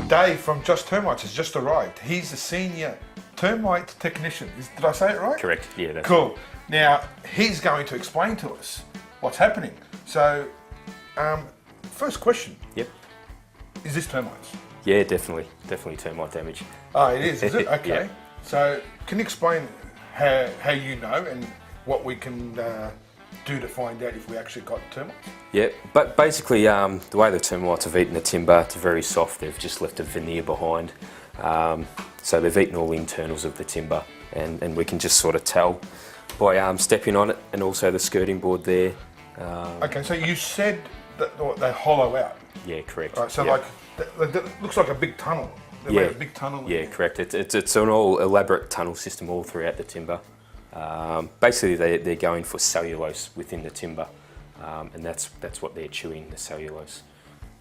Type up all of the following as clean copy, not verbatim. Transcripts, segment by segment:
Dave from Just Termites has just arrived. He's a senior termite technician. Did I say it right? Correct, yeah. That's cool. Now, he's going to explain to us what's happening. So, first question. Yep. Is this termites? Yeah, definitely termite damage. Oh, it is it? Okay. Yep. So, can you explain how you know and what we can do to find out if we actually got termites? Yeah, but basically the way the termites have eaten the timber, it's very soft. They've just left a veneer behind. So they've eaten all the internals of the timber, and we can just sort of tell by stepping on it, and also the skirting board there. Okay, so you said that they hollow out. Yeah, correct. Right, so yep. it looks like a big tunnel. They made a big tunnel. Yeah, correct. It's an all elaborate tunnel system all throughout the timber. Basically, they're going for cellulose within the timber, and that's what they're chewing, the cellulose.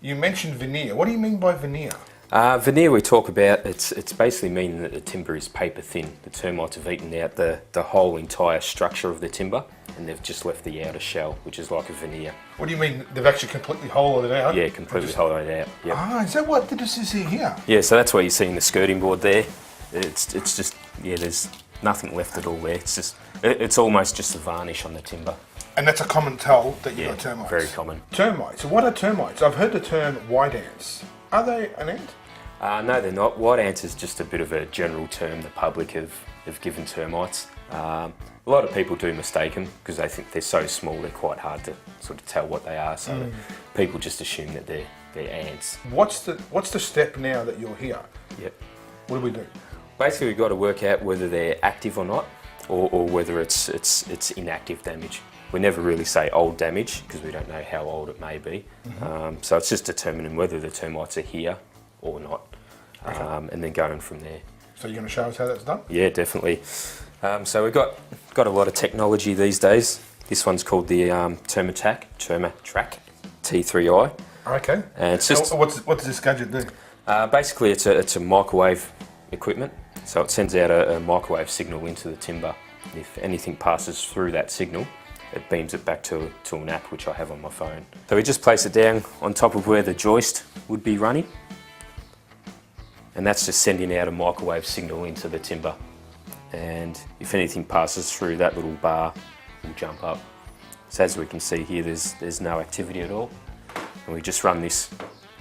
You mentioned veneer. What do you mean by veneer? Veneer we talk about, it's basically meaning that the timber is paper thin. The termites have eaten out the whole entire structure of the timber, and they've just left the outer shell, which is like a veneer. What do you mean, they've actually completely hollowed it out? Yeah, completely hollowed out. Yep. Ah, is that what this is here? Yeah, so that's what you see in the skirting board there. It's just, yeah, there's nothing left at all there. It's almost just a varnish on the timber. And that's a common tell that you got termites? Very common. Termites. So what are termites? I've heard the term white ants. Are they an ant? No, they're not. White ants is just a bit of a general term the public have given termites. A lot of people do mistake them because they think they're so small they're quite hard to sort of tell what they are. So people just assume that they're ants. What's the step now that you're here? Yep. What do we do? Basically, we've got to work out whether they're active or not, or whether it's inactive damage. We never really say old damage because we don't know how old it may be. So it's just determining whether the termites are here or not, and then going from there. So you're going to show us how that's done? Yeah, definitely. So we've got a lot of technology these days. This one's called the Termite T3i. Okay. And it's just what does this gadget do? Basically, it's a microwave equipment. So it sends out a microwave signal into the timber. If anything passes through that signal, it beams it back to an app which I have on my phone. So we just place it down on top of where the joist would be running, and that's just sending out a microwave signal into the timber. And if anything passes through, that little bar will jump up. So as we can see here, there's no activity at all, and we just run this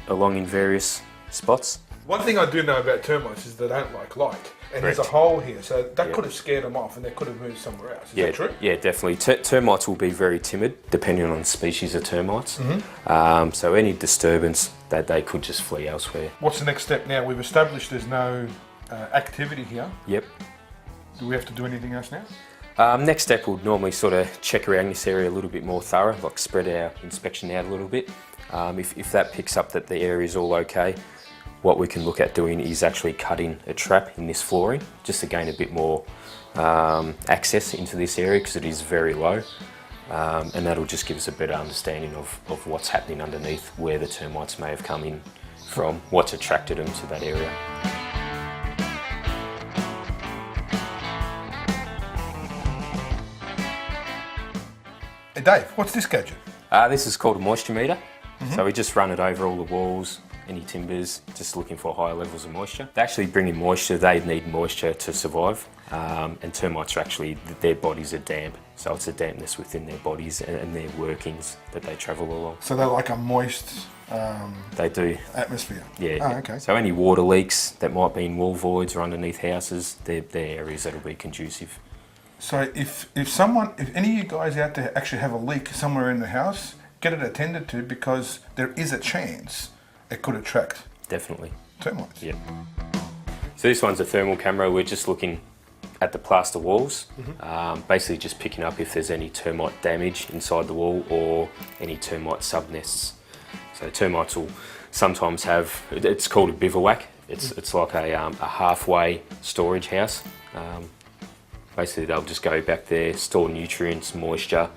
along in various spots. One thing I do know about termites is they don't like light. And Correct. There's a hole here, so that could have scared them off and they could have moved somewhere else. Is that true? Yeah, definitely. Termites will be very timid, depending on the species of termites. So any disturbance, they could just flee elsewhere. What's the next step now? We've established there's no activity here. Yep. Do we have to do anything else now? Next step, we'll normally sort of check around this area a little bit more thorough, like spread our inspection out a little bit. If that picks up that the area is all okay, what we can look at doing is actually cutting a trap in this flooring just to gain a bit more access into this area because it is very low, and that'll just give us a better understanding of what's happening underneath, where the termites may have come in from, what's attracted them to that area. Hey Dave, what's this gadget? This is called a moisture meter. So we just run it over all the walls, any timbers, just looking for higher levels of moisture. They actually bring in moisture, they need moisture to survive, and termites are actually, their bodies are damp, so it's a dampness within their bodies and their workings that they travel along. So they're like a moist they do. Atmosphere? Yeah. Oh, okay. So any water leaks that might be in wall voids or underneath houses, they're areas that'll be conducive. So if any of you guys out there actually have a leak somewhere in the house, get it attended to because there is a chance it could attract Definitely. termites. Yeah. So this one's a thermal camera. We're just looking at the plaster walls, basically just picking up if there's any termite damage inside the wall or any termite subnests. So termites will sometimes have, it's called a bivouac. It's like a halfway storage house. Basically they'll just go back there, store nutrients, moisture,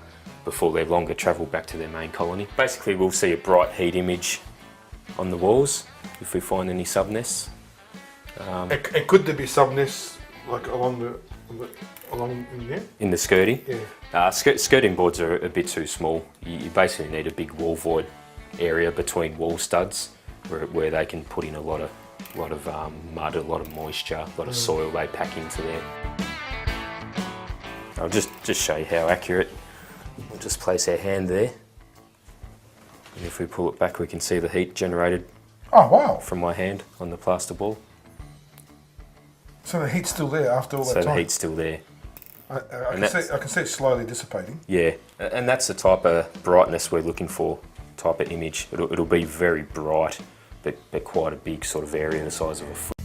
before they longer travel back to their main colony. Basically we'll see a bright heat image on the walls if we find any subnests. And could there be subnests like along in there? In the skirting? Yeah. Skirting boards are a bit too small. You basically need a big wall void area between wall studs where they can put in a lot of mud, a lot of moisture, a lot of soil they pack into there. I'll just show you how accurate. We'll just place our hand there, and if we pull it back we can see the heat generated Oh wow! from my hand on the plaster ball. So the heat's still there after all that So time? the heat's still there. I can see it slowly dissipating. Yeah, and that's the type of brightness we're looking for, type of image. It'll be very bright, but quite a big sort of area the size of a foot.